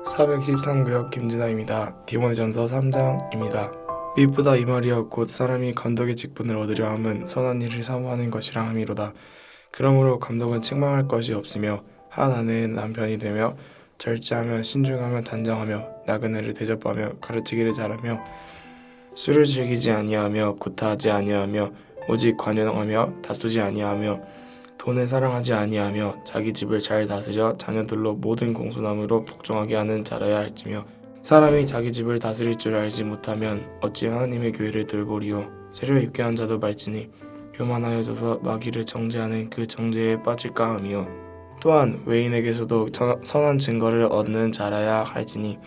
413구역 김진아입니다. 디모데전서 3장입니다. 이쁘다 이 말이여 곧 사람이 감독의 직분을 얻으려 함은 선한 일을 사모하는 것이라 함이로다. 그러므로 감독은 책망할 것이 없으며 한 아내의 남편이 되며 절제하며 신중하며 단정하며 나그네를 대접하며 가르치기를 잘하며 술을 즐기지 아니하며 구타하지 아니하며 오직 관용하며 다투지 아니하며 돈을 사랑하지 아니하며 자기 집을 잘 다스려 자녀들로 모든 공손함으로 복종하게 하는 자라야 할지며 사람이 자기 집을 다스릴 줄 알지 못하면 어찌 하나님의 교회를 돌보리요. 세례 입교한 자도 말지니 교만하여져서 마귀를 정죄하는 그 정죄에 빠질까 하며 또한 외인에게서도 선한 증거를 얻는 자라야 할지니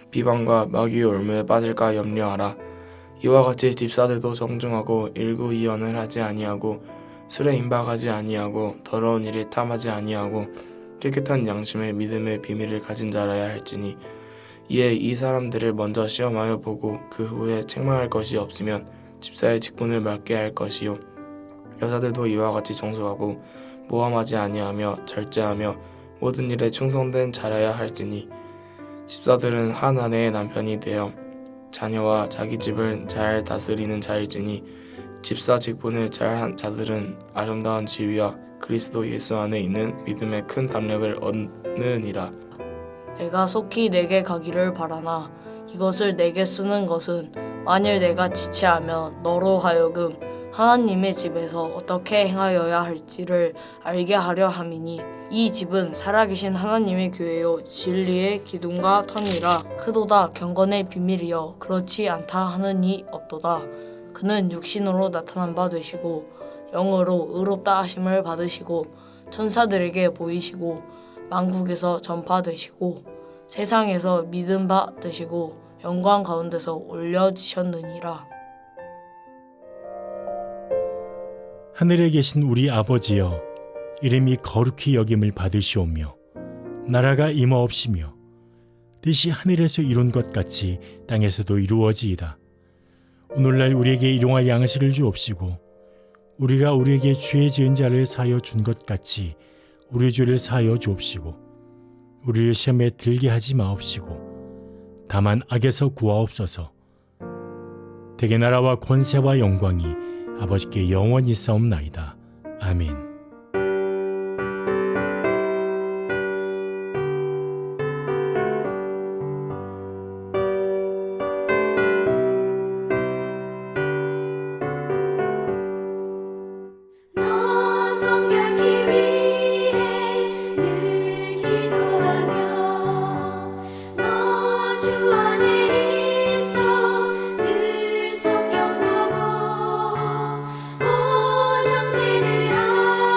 비방과 마귀의 올무에 빠질까 염려하라. 이와 같이 집사들도 정중하고 일구이연을 하지 아니하고 술에 임박하지 아니하고 더러운 일에 탐하지 아니하고 깨끗한 양심의 믿음의 비밀을 가진 자라야 할지니 이에 이 사람들을 먼저 시험하여 보고 그 후에 책망할 것이 없으면 집사의 직분을 맡게 할 것이요. 여자들도 이와 같이 정숙하고 모함하지 아니하며 절제하며 모든 일에 충성된 자라야 할지니 집사들은 한 아내의 남편이 되어 자녀와 자기 집을 잘 다스리는 자일지니 집사 직분을 잘한 자들은 아름다운 지위와 그리스도 예수 안에 있는 믿음의 큰 담력을 얻느니라. 내가 속히 내게 가기를 바라나 이것을 내게 쓰는 것은 만일 내가 지체하면 너로 하여금 하나님의 집에서 어떻게 행하여야 할지를 알게 하려 함이니 이 집은 살아계신 하나님의 교회요 진리의 기둥과 터니라. 크도다 경건의 비밀이여 그렇지 않다 하는 이 없도다. 그는 육신으로 나타난 바 되시고 영으로 의롭다 하심을 받으시고 천사들에게 보이시고 만국에서 전파되시고 세상에서 믿은 바 되시고 영광 가운데서 올려지셨느니라. 하늘에 계신 우리 아버지여, 이름이 거룩히 여김을 받으시오며 나라가 임하옵시며 뜻이 하늘에서 이룬 것 같이 땅에서도 이루어지이다. 오늘날 우리에게 일용할 양식을 주옵시고 우리가 우리에게 죄 지은 자를 사하여 준 것 같이 우리 죄를 사하여 주옵시고 우리를 시험에 들게 하지 마옵시고 다만 악에서 구하옵소서. 대개 나라와 권세와 영광이 아버지께 영원히 있사옵나이다. 아멘. 온 형제들아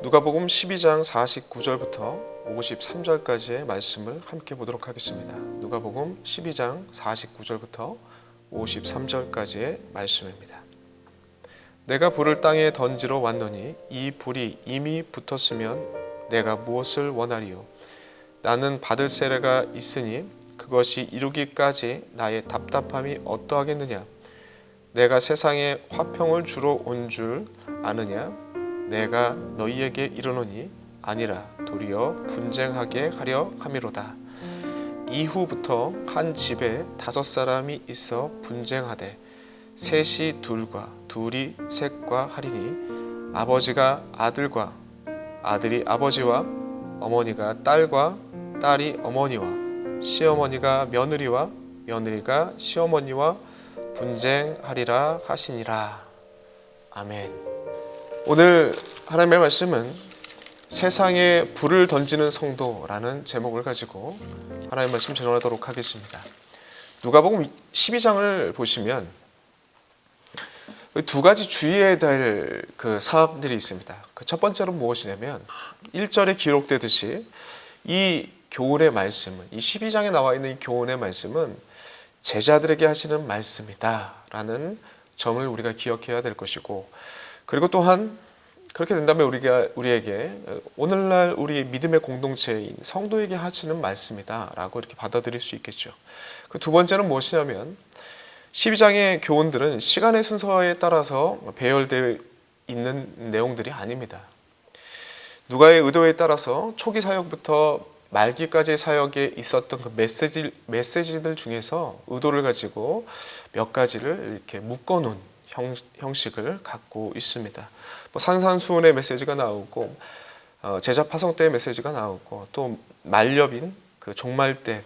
누가복음 12장 49절부터 53절까지의 말씀을 함께 보도록 하겠습니다. 누가복음 12장 49절부터 53절까지의 말씀입니다. 내가 불을 땅에 던지러 왔노니 이 불이 이미 붙었으면 내가 무엇을 원하리요? 나는 받을 세례가 있으니 그것이 이루기까지 나의 답답함이 어떠하겠느냐? 내가 세상에 화평을 주러 온 줄 아느냐? 내가 너희에게 이르노니 아니라 도리어 분쟁하게 하려 함이로다. 이후부터 한 집에 5사람이 있어 분쟁하되 셋이 둘과 둘이 셋과 하리니 아버지가 아들과 아들이 아버지와 어머니가 딸과 딸이 어머니와 시어머니가 며느리와 며느리가 시어머니와 분쟁하리라 하시니라. 아멘. 오늘 하나님의 말씀은 세상에 불을 던지는 성도라는 제목을 가지고 하나님의 말씀 전하도록 하겠습니다. 누가복음 12장을 보시면 두 가지 주의해야 될 그 사항들이 있습니다. 그 첫 번째로 무엇이냐면 1절에 기록되듯이 이 교훈의 말씀은, 이 12장에 나와 있는 이 교훈의 말씀은 제자들에게 하시는 말씀이다라는 점을 우리가 기억해야 될 것이고, 그리고 또한 그렇게 된다면 우리에게 오늘날 우리 믿음의 공동체인 성도에게 하시는 말씀이다라고 이렇게 받아들일 수 있겠죠. 그 두 번째는 무엇이냐면 12장의 교훈들은 시간의 순서에 따라서 배열되어 있는 내용들이 아닙니다. 누가의 의도에 따라서 초기 사역부터 말기까지의 사역에 있었던 그 메시지들 중에서 의도를 가지고 몇 가지를 이렇게 묶어놓은 형식을 갖고 있습니다. 뭐 산산수훈의 메시지가 나오고 제자 파송 때의 메시지가 나오고 또 말렵인 그 종말 때의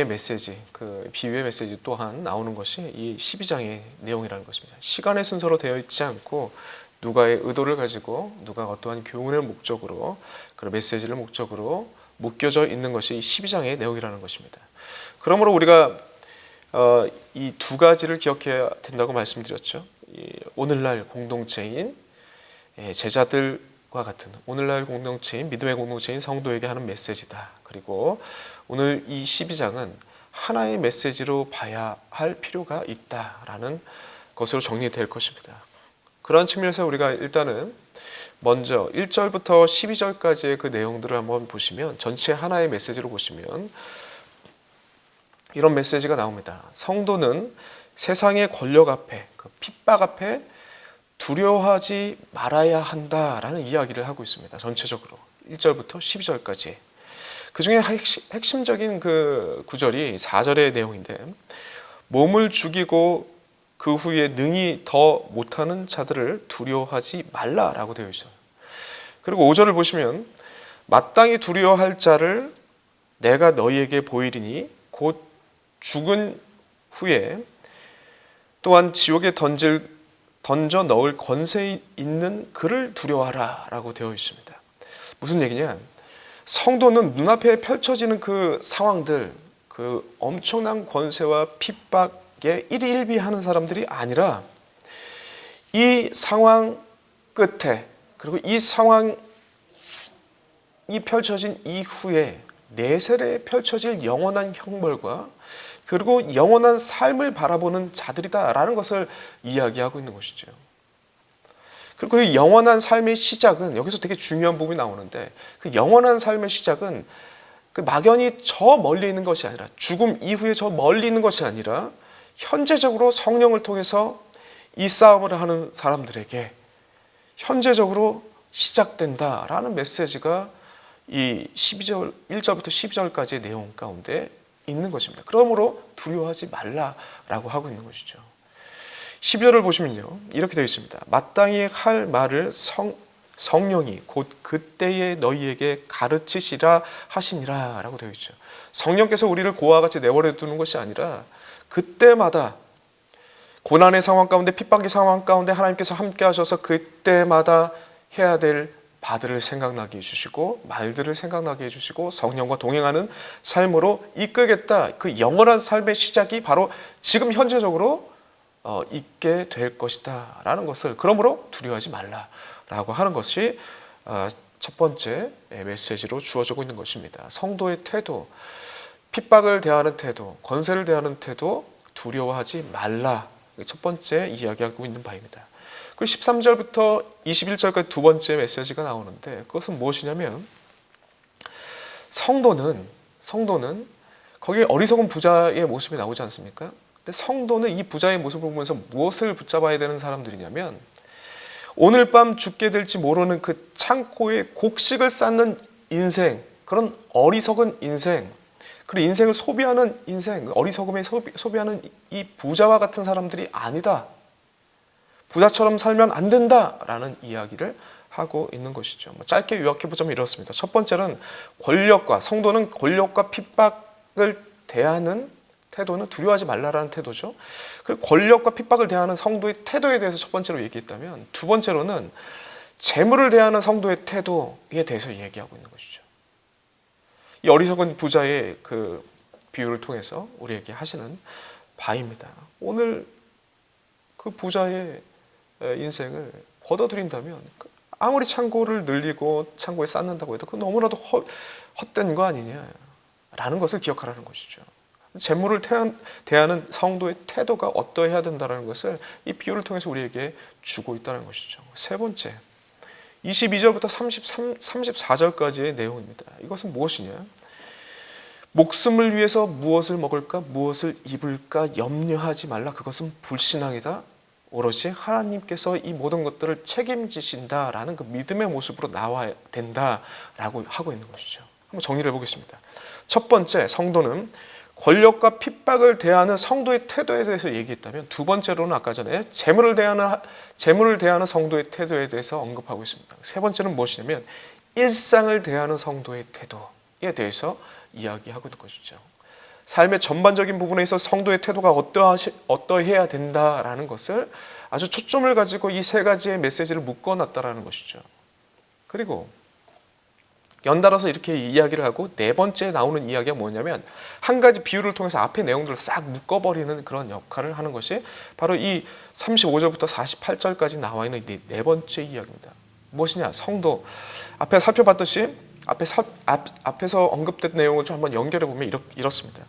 메시지, 그 비유의 메시지 또한 나오는 것이 이 12장의 내용이라는 것입니다. 시간의 순서로 되어 있지 않고 누가의 의도를 가지고 누가가 어떠한 교훈의 목적으로, 그런 메시지를 목적으로 묶여져 있는 것이 이 12장의 내용이라는 것입니다. 그러므로 우리가 이 두 가지를 기억해야 된다고 말씀드렸죠. 오늘날 공동체인 제자들과 같은 오늘날 공동체인 믿음의 공동체인 성도에게 하는 메시지다. 그리고 오늘 이 12장은 하나의 메시지로 봐야 할 필요가 있다라는 것으로 정리될 것입니다. 그런 측면에서 우리가 일단은 먼저 1절부터 12절까지의 그 내용들을 한번 보시면, 전체 하나의 메시지로 보시면 이런 메시지가 나옵니다. 성도는 세상의 권력 앞에, 그 핍박 앞에 두려워하지 말아야 한다라는 이야기를 하고 있습니다. 전체적으로 1절부터 12절까지. 그 중에 핵심적인 그 구절이 4절의 내용인데, 몸을 죽이고 그 후에 능히 더 못하는 자들을 두려워하지 말라라고 되어 있어요. 그리고 5절을 보시면 마땅히 두려워할 자를 내가 너희에게 보이리니 곧 죽은 후에 또한 지옥에 던져 넣을 권세 있는 그를 두려워하라 라고 되어 있습니다. 무슨 얘기냐? 성도는 눈앞에 펼쳐지는 그 상황들, 그 엄청난 권세와 핍박에 일희일비하는 사람들이 아니라 이 상황 끝에, 그리고 이 상황이 펼쳐진 이후에 내세례에 펼쳐질 영원한 형벌과 그리고 영원한 삶을 바라보는 자들이다라는 것을 이야기하고 있는 것이죠. 그리고 그 영원한 삶의 시작은, 여기서 되게 중요한 부분이 나오는데, 그 영원한 삶의 시작은 그 막연히 저 멀리 있는 것이 아니라, 죽음 이후에 저 멀리 있는 것이 아니라 현재적으로 성령을 통해서 이 싸움을 하는 사람들에게 현재적으로 시작된다라는 메시지가 이 1절부터 12절까지의 내용 가운데 있는 것입니다. 그러므로 두려워하지 말라라고 하고 있는 것이죠. 12절을 보시면요, 이렇게 되어 있습니다. 마땅히 할 말을 성령이 곧 그때에 너희에게 가르치시라 하시니라 라고 되어 있죠. 성령께서 우리를 고아와 같이 내버려 두는 것이 아니라 그때마다 고난의 상황 가운데, 핍박의 상황 가운데 하나님께서 함께 하셔서 그때마다 해야 될 바들을 생각나게 해주시고 말들을 생각나게 해주시고 성령과 동행하는 삶으로 이끌겠다. 그 영원한 삶의 시작이 바로 지금 현재적으로 있게 될 것이다 라는 것을, 그러므로 두려워하지 말라 라고 하는 것이 첫 번째 메시지로 주어지고 있는 것입니다. 성도의 태도, 핍박을 대하는 태도, 권세를 대하는 태도 두려워하지 말라. 첫 번째 이야기하고 있는 바입니다. 그리고 13절부터 21절까지 두 번째 메시지가 나오는데 그것은 무엇이냐면 성도는 거기에 어리석은 부자의 모습이 나오지 않습니까? 근데 성도는 이 부자의 모습을 보면서 무엇을 붙잡아야 되는 사람들이냐면 오늘 밤 죽게 될지 모르는 그 창고에 곡식을 쌓는 인생, 그런 어리석은 인생, 그리고 인생을 소비하는 인생, 어리석음에 소비하는 이 부자와 같은 사람들이 아니다. 부자처럼 살면 안 된다라는 이야기를 하고 있는 것이죠. 짧게 요약해보자면 이렇습니다. 첫 번째는 성도는 권력과 핍박을 대하는 태도는 두려워하지 말라라는 태도죠. 그 권력과 핍박을 대하는 성도의 태도에 대해서 첫 번째로 얘기했다면 두 번째로는 재물을 대하는 성도의 태도에 대해서 얘기하고 있는 것이죠. 이 어리석은 부자의 그 비유를 통해서 우리에게 하시는 바입니다. 오늘 그 부자의 인생을 걷어들인다면 아무리 창고를 늘리고 창고에 쌓는다고 해도 그 너무나도 헛된 거 아니냐라는 것을 기억하라는 것이죠. 재물을 대하는 성도의 태도가 어떠해야 된다는 것을 이 비유를 통해서 우리에게 주고 있다는 것이죠. 세 번째, 22절부터 34절까지의 내용입니다. 이것은 무엇이냐? 목숨을 위해서 무엇을 먹을까, 무엇을 입을까 염려하지 말라. 그것은 불신앙이다. 오로지 하나님께서 이 모든 것들을 책임지신다라는 그 믿음의 모습으로 나와야 된다라고 하고 있는 것이죠. 한번 정리를 해보겠습니다. 첫 번째, 성도는 권력과 핍박을 대하는 성도의 태도에 대해서 얘기했다면 두 번째로는 아까 전에 재물을 대하는 성도의 태도에 대해서 언급하고 있습니다. 세 번째는 무엇이냐면 일상을 대하는 성도의 태도에 대해서 이야기하고 있는 것이죠. 삶의 전반적인 부분에 있어 성도의 태도가 어떠해야 된다라는 것을 아주 초점을 가지고 이 세 가지의 메시지를 묶어놨다라는 것이죠. 그리고 연달아서 이렇게 이야기를 하고 네 번째 나오는 이야기가 뭐냐면 한 가지 비유를 통해서 앞의 내용들을 싹 묶어버리는 그런 역할을 하는 것이 바로 이 35절부터 48절까지 나와 있는 네 번째 이야기입니다. 무엇이냐? 성도. 앞에 살펴봤듯이 앞에서 언급된 내용을 좀 한번 연결해 보면 이렇습니다.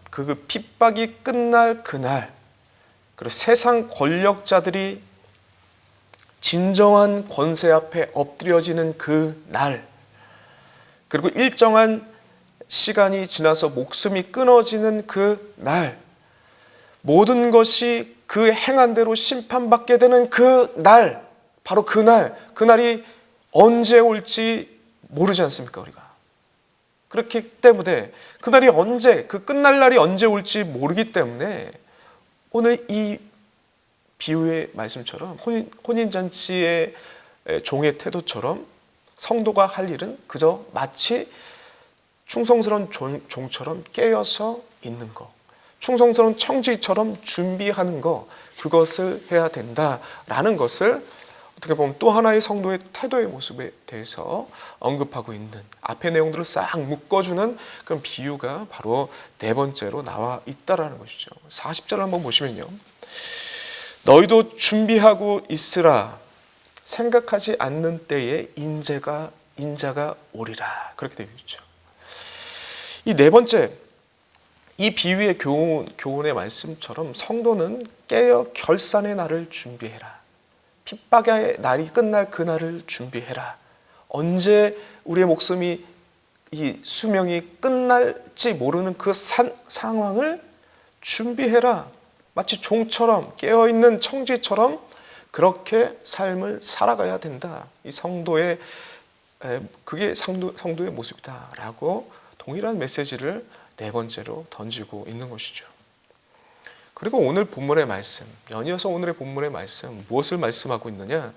그 핍박이 끝날 그날, 그리고 세상 권력자들이 진정한 권세 앞에 엎드려지는 그 날, 그리고 일정한 시간이 지나서 목숨이 끊어지는 그 날, 모든 것이 그 행한 대로 심판받게 되는 그 날, 바로 그날이 언제 올지 모르지 않습니까, 우리가? 그렇기 때문에 그날이 그 끝날 날이 언제 올지 모르기 때문에 오늘 이 비유의 말씀처럼 혼인잔치의 종의 태도처럼 성도가 할 일은 그저 마치 충성스러운 종처럼 깨어서 있는 것, 충성스러운 청지처럼 준비하는 것, 그것을 해야 된다라는 것을 어떻게 보면 또 하나의 성도의 태도의 모습에 대해서 언급하고 있는 앞의 내용들을 싹 묶어주는 그런 비유가 바로 네 번째로 나와 있다라는 것이죠. 40절을 한번 보시면요. 너희도 준비하고 있으라. 생각하지 않는 때에 인자가 오리라. 그렇게 되어 있죠. 이 네 번째, 이 비유의 교훈의 말씀처럼 성도는 깨어 결산의 날을 준비해라. 핍박의 날이 끝날 그날을 준비해라. 언제 우리의 목숨이 이 수명이 끝날지 모르는 그 상황을 준비해라. 마치 종처럼 깨어있는 청지처럼 그렇게 삶을 살아가야 된다. 이 그게 성도의 모습이다라고 동일한 메시지를 네 번째로 던지고 있는 것이죠. 그리고 오늘 본문의 말씀, 연이어서 오늘의 본문의 말씀, 무엇을 말씀하고 있느냐?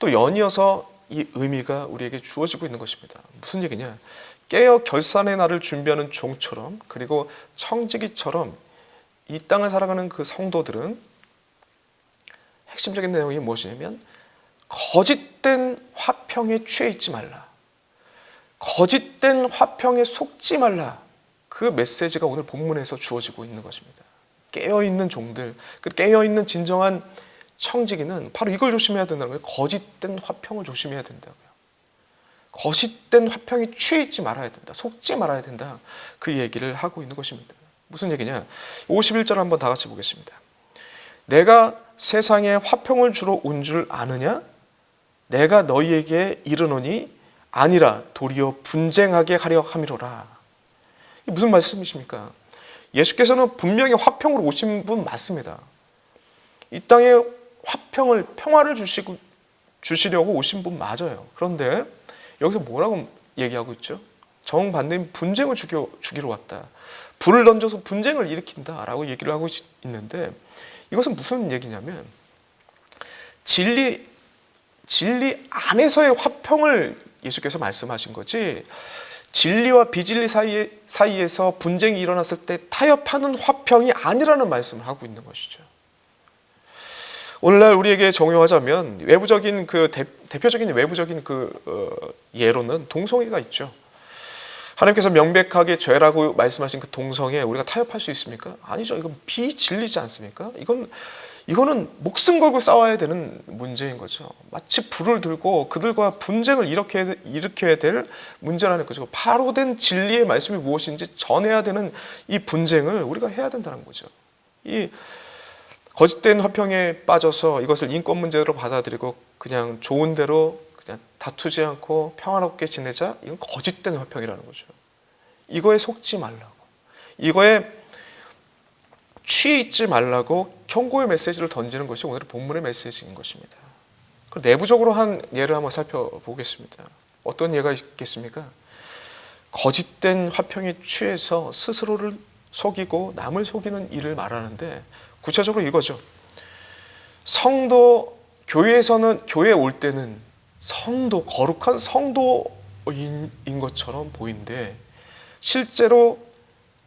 또 연이어서 이 의미가 우리에게 주어지고 있는 것입니다. 무슨 얘기냐? 깨어 결산의 날을 준비하는 종처럼, 그리고 청지기처럼 이 땅을 살아가는 그 성도들은 핵심적인 내용이 무엇이냐면 거짓된 화평에 취해 있지 말라. 거짓된 화평에 속지 말라. 그 메시지가 오늘 본문에서 주어지고 있는 것입니다. 깨어있는 종들, 깨어있는 진정한 청지기는 바로 이걸 조심해야 된다는 거예요. 거짓된 화평을 조심해야 된다고요. 거짓된 화평에 취해 있지 말아야 된다. 속지 말아야 된다. 그 얘기를 하고 있는 것입니다. 무슨 얘기냐? 51절 한번 다 같이 보겠습니다. 내가 세상에 화평을 주러 온 줄 아느냐? 내가 너희에게 이르노니 아니라 도리어 분쟁하게 하려 함이로라. 이게 무슨 말씀이십니까? 예수께서는 분명히 화평으로 오신 분 맞습니다. 이 땅에 화평을, 평화를 주시려고 오신 분 맞아요. 그런데 여기서 뭐라고 얘기하고 있죠? 정반대인 분쟁을 주기로 왔다. 불을 던져서 분쟁을 일으킨다라고 얘기를 하고 있는데, 이것은 무슨 얘기냐면 진리 안에서의 화평을 예수께서 말씀하신 거지, 진리와 비진리 사이에서 분쟁이 일어났을 때 타협하는 화평이 아니라는 말씀을 하고 있는 것이죠. 오늘날 우리에게 적용하자면 외부적인 대표적인 외부적인 예로는 동성애가 있죠. 하나님께서 명백하게 죄라고 말씀하신 그 동성애 우리가 타협할 수 있습니까? 아니죠. 이건 비진리지 않습니까? 이거는 목숨 걸고 싸워야 되는 문제인 거죠. 마치 불을 들고 그들과 분쟁을 일으켜야 될 문제라는 거죠. 바로 된 진리의 말씀이 무엇인지 전해야 되는 이 분쟁을 우리가 해야 된다는 거죠. 이 거짓된 화평에 빠져서 이것을 인권 문제로 받아들이고 그냥 좋은 대로 그냥 다투지 않고 평화롭게 지내자, 이건 거짓된 화평이라는 거죠. 이거에 속지 말라고, 이거에 취해 있지 말라고 경고의 메시지를 던지는 것이 오늘의 본문의 메시지인 것입니다. 내부적으로 한 예를 한번 살펴보겠습니다. 어떤 예가 있겠습니까? 거짓된 화평에 취해서 스스로를 속이고 남을 속이는 일을 말하는데, 구체적으로 이거죠. 교회에 올 때는 거룩한 성도인 것처럼 보이는데, 실제로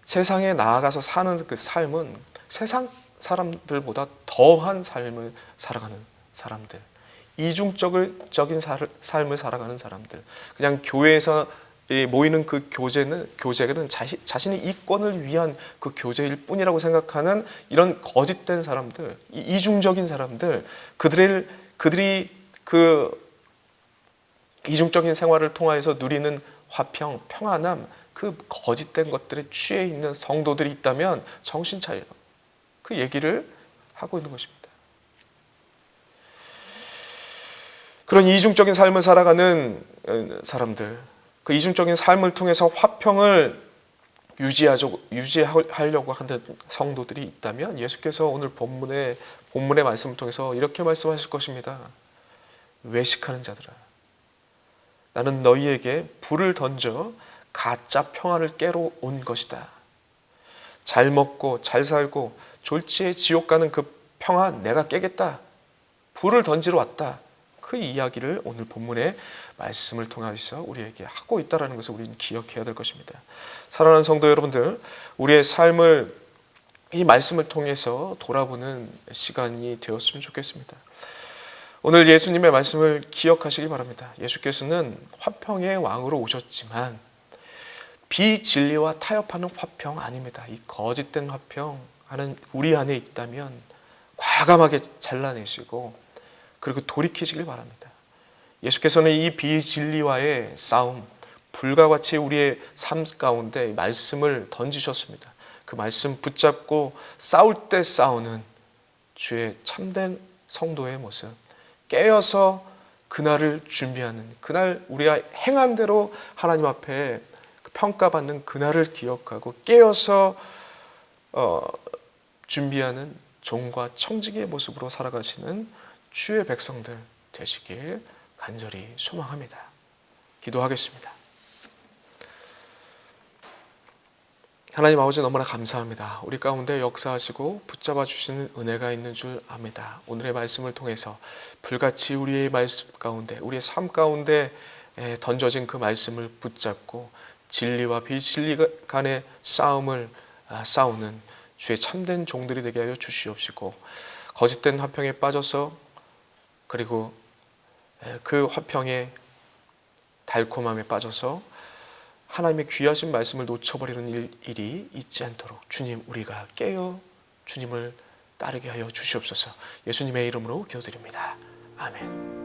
세상에 나아가서 사는 그 삶은 세상 사람들보다 더한 삶을 살아가는 사람들, 이중적인 삶을 살아가는 사람들, 그냥 교회에서 모이는 그 교제는 자신의 이권을 위한 그 교제일 뿐이라고 생각하는 이런 거짓된 사람들, 이중적인 사람들, 그들이 그 이중적인 생활을 통하여서 누리는 화평, 평안함, 그 거짓된 것들에 취해 있는 성도들이 있다면 정신 차리라. 그 얘기를 하고 있는 것입니다. 그런 이중적인 삶을 살아가는 사람들, 그 이중적인 삶을 통해서 화평을 유지하려고 하는 성도들이 있다면 예수께서 오늘 본문의 말씀을 통해서 이렇게 말씀하실 것입니다. 외식하는 자들아, 나는 너희에게 불을 던져 가짜 평화를 깨러 온 것이다. 잘 먹고 잘 살고 졸지에 지옥 가는 그 평화 내가 깨겠다. 불을 던지러 왔다. 그 이야기를 오늘 본문의 말씀을 통해서 우리에게 하고 있다는 것을 우리는 기억해야 될 것입니다. 사랑하는 성도 여러분들, 우리의 삶을 이 말씀을 통해서 돌아보는 시간이 되었으면 좋겠습니다. 오늘 예수님의 말씀을 기억하시기 바랍니다. 예수께서는 화평의 왕으로 오셨지만 비진리와 타협하는 화평 아닙니다. 이 거짓된 화평하는 우리 안에 있다면 과감하게 잘라내시고 그리고 돌이키시길 바랍니다. 예수께서는 이 비진리와의 싸움, 불과 같이 우리의 삶 가운데 말씀을 던지셨습니다. 그 말씀 붙잡고 싸울 때 싸우는 주의 참된 성도의 모습, 깨어서 그날을 준비하는, 그날 우리가 행한 대로 하나님 앞에 평가받는 그날을 기억하고 깨어서 준비하는 종과 청지기의 모습으로 살아가시는 주의 백성들 되시길 간절히 소망합니다. 기도하겠습니다. 하나님 아버지, 너무나 감사합니다. 우리 가운데 역사하시고 붙잡아 주시는 은혜가 있는 줄 압니다. 오늘의 말씀을 통해서 불같이 우리의 말씀 가운데, 우리의 삶 가운데 던져진 그 말씀을 붙잡고 진리와 비진리 간의 싸움을 싸우는 주의 참된 종들이 되게 하여 주시옵시고, 거짓된 화평에 빠져서 그리고 그 화평의 달콤함에 빠져서 하나님의 귀하신 말씀을 놓쳐버리는 일이 있지 않도록 주님, 우리가 깨어 주님을 따르게 하여 주시옵소서. 예수님의 이름으로 기도드립니다. 아멘.